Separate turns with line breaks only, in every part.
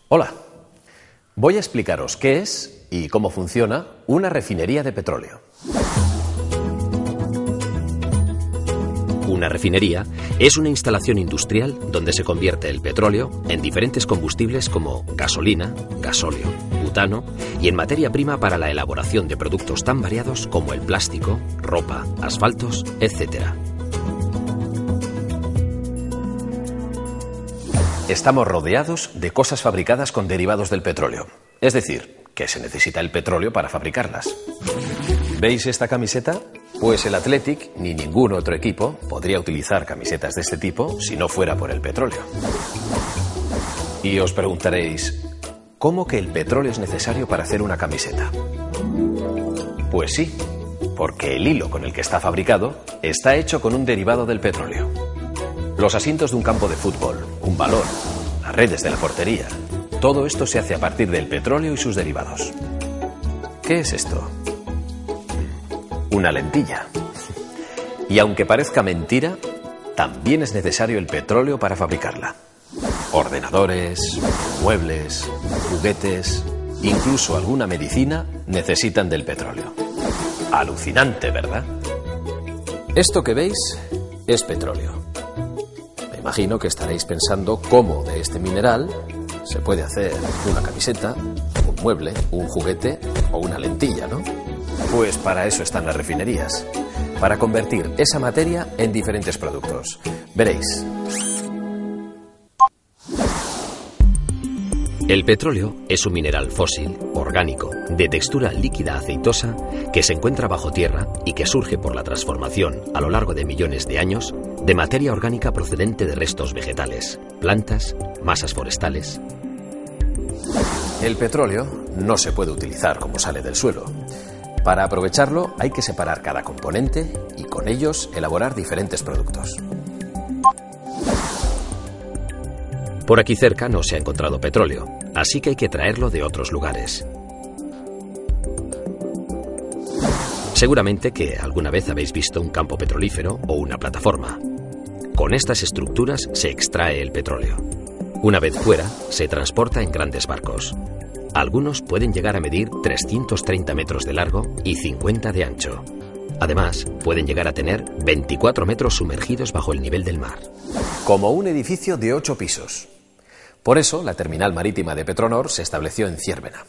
Hola, voy a explicaros qué es y cómo funciona una refinería de petróleo.
Una refinería es una instalación industrial donde se convierte el petróleo en diferentes combustibles como gasolina, gasóleo, butano y en materia prima para la elaboración de productos tan variados como el plástico, ropa, asfaltos, etc.
Estamos rodeados de cosas fabricadas con derivados del petróleo. Es decir, que se necesita el petróleo para fabricarlas. ¿Veis esta camiseta? Pues el Athletic ni ningún otro equipo podría utilizar camisetas de este tipo si no fuera por el petróleo. Y os preguntaréis, ¿cómo que el petróleo es necesario para hacer una camiseta? Pues sí, porque el hilo con el que está fabricado está hecho con un derivado del petróleo. Los asientos de un campo de fútbol, un balón, las redes de la portería, todo esto se hace a partir del petróleo y sus derivados. ¿Qué es esto? Una lentilla. Y aunque parezca mentira, también es necesario el petróleo para fabricarla. Ordenadores, muebles, juguetes, incluso alguna medicina necesitan del petróleo. Alucinante, ¿verdad? Esto que veis es petróleo. Me imagino que estaréis pensando cómo de este mineral se puede hacer una camiseta, un mueble, un juguete o una lentilla, ¿no? Pues para eso están las refinerías, para convertir esa materia en diferentes productos. Veréis.
El petróleo es un mineral fósil, orgánico, de textura líquida aceitosa, que se encuentra bajo tierra y que surge por la transformación, a lo largo de millones de años, de materia orgánica procedente de restos vegetales, plantas, masas forestales.
El petróleo no se puede utilizar como sale del suelo. Para aprovecharlo hay que separar cada componente y con ellos elaborar diferentes productos.
Por aquí cerca no se ha encontrado petróleo, así que hay que traerlo de otros lugares. Seguramente que alguna vez habéis visto un campo petrolífero o una plataforma. Con estas estructuras se extrae el petróleo. Una vez fuera, se transporta en grandes barcos. Algunos pueden llegar a medir 330 metros de largo y 50 de ancho. Además, pueden llegar a tener 24 metros sumergidos bajo el nivel del mar.
Como un edificio de 8 pisos. Por eso, la terminal marítima de Petronor se estableció en Zierbena.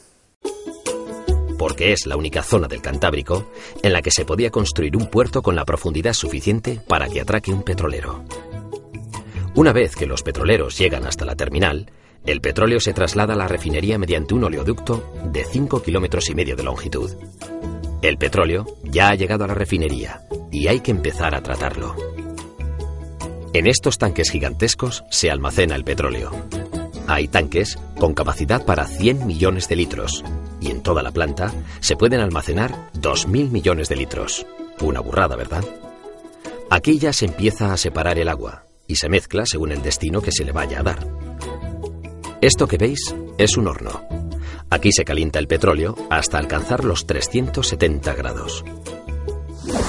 Porque es la única zona del Cantábrico en la que se podía construir un puerto con la profundidad suficiente para que atraque un petrolero. Una vez que los petroleros llegan hasta la terminal, el petróleo se traslada a la refinería mediante un oleoducto de 5,5 kilómetros de longitud. El petróleo ya ha llegado a la refinería y hay que empezar a tratarlo. En estos tanques gigantescos se almacena el petróleo. Hay tanques con capacidad para 100 millones de litros y en toda la planta se pueden almacenar 2.000 millones de litros. Una burrada, ¿verdad? Aquí ya se empieza a separar el agua y se mezcla según el destino que se le vaya a dar. Esto que veis es un horno. Aquí se calienta el petróleo hasta alcanzar los 370 grados.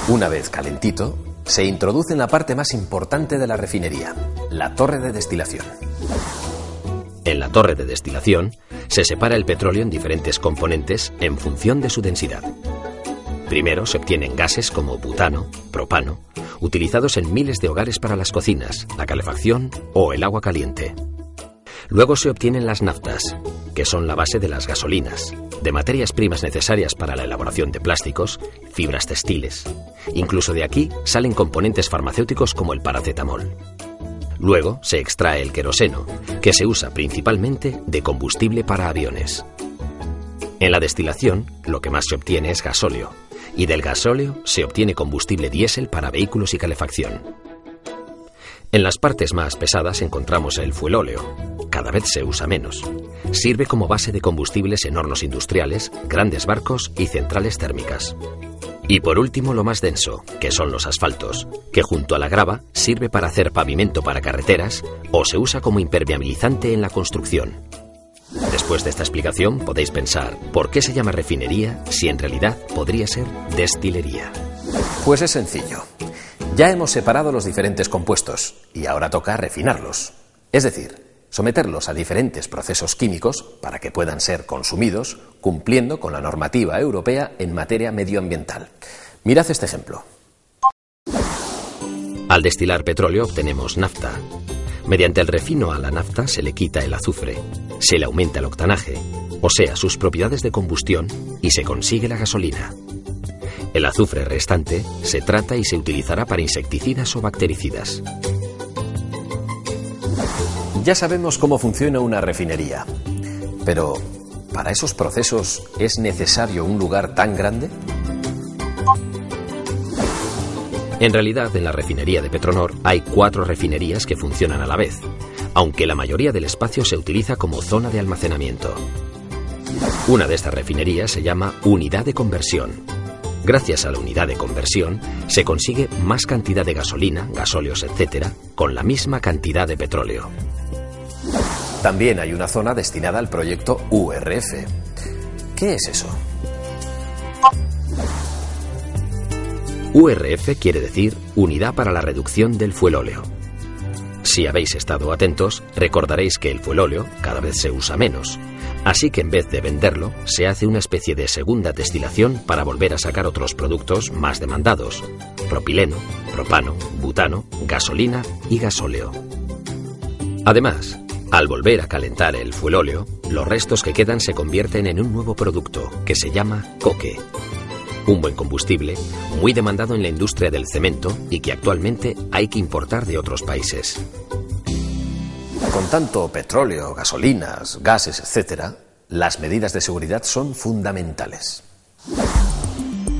Una vez calentito, se introduce en la parte más importante de la refinería, la torre de destilación.
En la torre de destilación se separa el petróleo en diferentes componentes en función de su densidad. Primero se obtienen gases como butano, propano, utilizados en miles de hogares para las cocinas, la calefacción o el agua caliente. Luego se obtienen las naftas, que son la base de las gasolinas, de materias primas necesarias para la elaboración de plásticos, fibras textiles. Incluso de aquí salen componentes farmacéuticos como el paracetamol. Luego se extrae el queroseno, que se usa principalmente de combustible para aviones. En la destilación, lo que más se obtiene es gasóleo, y del gasóleo se obtiene combustible diésel para vehículos y calefacción. En las partes más pesadas encontramos el fuelóleo. Cada vez se usa menos. Sirve como base de combustibles en hornos industriales, grandes barcos y centrales térmicas. Y por último lo más denso, que son los asfaltos, que junto a la grava sirve para hacer pavimento para carreteras o se usa como impermeabilizante en la construcción. Después de esta explicación podéis pensar, ¿por qué se llama refinería si en realidad podría ser destilería?
Pues es sencillo. Ya hemos separado los diferentes compuestos y ahora toca refinarlos, es decir, someterlos a diferentes procesos químicos para que puedan ser consumidos cumpliendo con la normativa europea en materia medioambiental. Mirad este ejemplo.
Al destilar petróleo obtenemos nafta. Mediante el refino a la nafta se le quita el azufre, se le aumenta el octanaje, o sea, sus propiedades de combustión, y se consigue la gasolina. El azufre restante se trata y se utilizará para insecticidas o bactericidas.
Ya sabemos cómo funciona una refinería, pero ¿para esos procesos es necesario un lugar tan grande?
En realidad, en la refinería de Petronor hay 4 refinerías que funcionan a la vez, aunque la mayoría del espacio se utiliza como zona de almacenamiento. Una de estas refinerías se llama unidad de conversión. Gracias a la unidad de conversión se consigue más cantidad de gasolina, gasóleos, etc., con la misma cantidad de petróleo.
También hay una zona destinada al proyecto URF. ¿Qué es eso?
URF quiere decir Unidad para la Reducción del Fuelóleo. Si habéis estado atentos, recordaréis que el fuelóleo cada vez se usa menos, así que en vez de venderlo, se hace una especie de segunda destilación para volver a sacar otros productos más demandados: propileno, propano, butano, gasolina y gasóleo. Además, al volver a calentar el fuelóleo, los restos que quedan se convierten en un nuevo producto que se llama coque. Un buen combustible, muy demandado en la industria del cemento y que actualmente hay que importar de otros países.
Con tanto petróleo, gasolinas, gases, etc., las medidas de seguridad son fundamentales.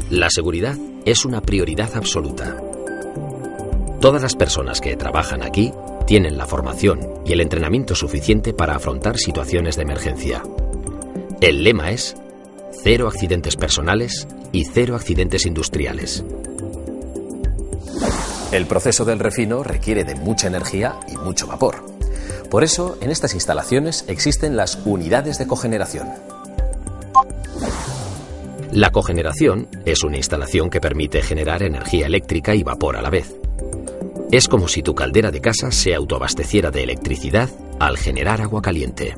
La seguridad es una prioridad absoluta. Todas las personas que trabajan aquí tienen la formación y el entrenamiento suficiente para afrontar situaciones de emergencia. El lema es: 0 accidentes personales y 0 accidentes industriales.
El proceso del refino requiere de mucha energía y mucho vapor. Por eso, en estas instalaciones existen las unidades de cogeneración.
La cogeneración es una instalación que permite generar energía eléctrica y vapor a la vez. Es como si tu caldera de casa se autoabasteciera de electricidad al generar agua caliente.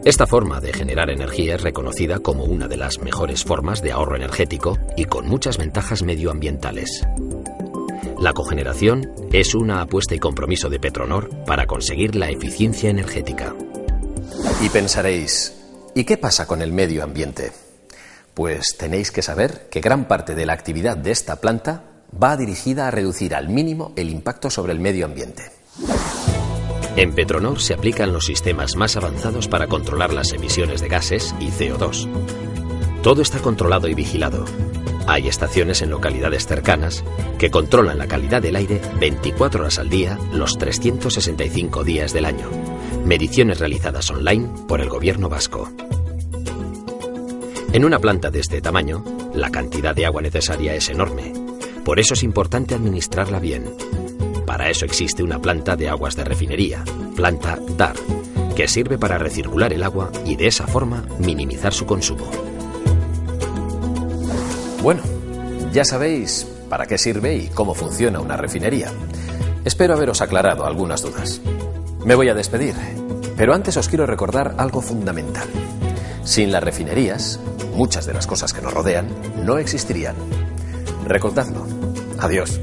Esta forma de generar energía es reconocida como una de las mejores formas de ahorro energético y con muchas ventajas medioambientales. La cogeneración es una apuesta y compromiso de Petronor para conseguir la eficiencia energética.
Y pensaréis, ¿y qué pasa con el medio ambiente? Pues tenéis que saber que gran parte de la actividad de esta planta va dirigida a reducir al mínimo el impacto sobre el medio ambiente.
En Petronor se aplican los sistemas más avanzados para controlar las emisiones de gases y CO2. Todo está controlado y vigilado. Hay estaciones en localidades cercanas que controlan la calidad del aire 24 horas al día, los 365 días del año. Mediciones realizadas online por el gobierno vasco. En una planta de este tamaño, la cantidad de agua necesaria es enorme. Por eso es importante administrarla bien. Para eso existe una planta de aguas de refinería, planta DAR, que sirve para recircular el agua y de esa forma minimizar su consumo.
Bueno, ya sabéis para qué sirve y cómo funciona una refinería. Espero haberos aclarado algunas dudas. Me voy a despedir, pero antes os quiero recordar algo fundamental. Sin las refinerías, muchas de las cosas que nos rodean no existirían. Recordadlo. Adiós.